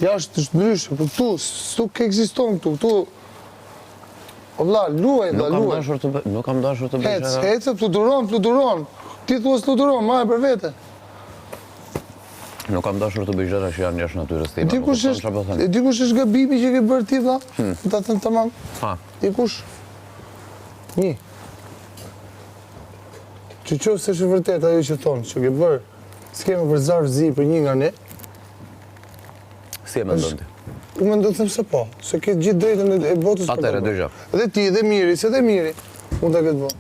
Jashtë është ndryshe, për këtu, s'u ke ekziston këtu, o vlla, luaj, vlla, luaj. Nuk kam dashur të bëj gjëra. Hecë, fluturon. Ti thua fluturon, marrë për vete. Nuk kam dashur të bëj gjëra që janë jashtë natyrës time. Dikush është gabimi që ke bërë ti, vlla? Ta thënë tamam. Ha. Dikush. Një. Që qoftë se është vërtet ajo që thonë, që ke bërë, s'keme për zarf zi për një nga ne. Si e mendon ti? Unë mendoj të them se po, se ke gjithë drejtën e botës për të bërë. Atëherë dëgjoj. Edhe ti, dhe miri, se dhe miri, unë ta këtë bërë.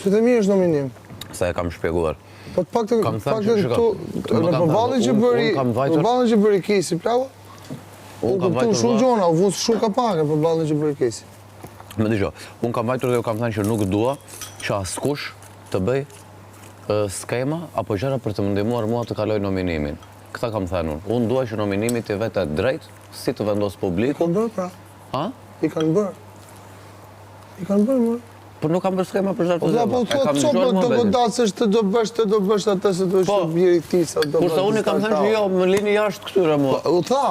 Se dhe miri është nominim. Sa e kam shpjeguar. Po të pak të këtu, në përballën që bëri Kesi, plava, unë kuptu shumë gjona, u vunë shumë kapake në përballën që bëri Kesi. Më dëgjoj, unë kam vajtur dhe u kam thënë që nuk dua që askush të bëj skema apo gjëra për të më ndihmuar mua të kaloj nominimin. Këta kam thënë unë. Unë dua që nominimi të vetë drejt, si të vendos publiku. I kanë bërë pra. Ha? I kanë bërë. Më. Por nuk kam bërë skema për çfarë të bëj. Po thotë çfarë do godasësh të do bësh atë se do të bjerë ti sa do bësh. Kurse unë kam thënë që jo, më lini jashtë këtyre mua. U tha,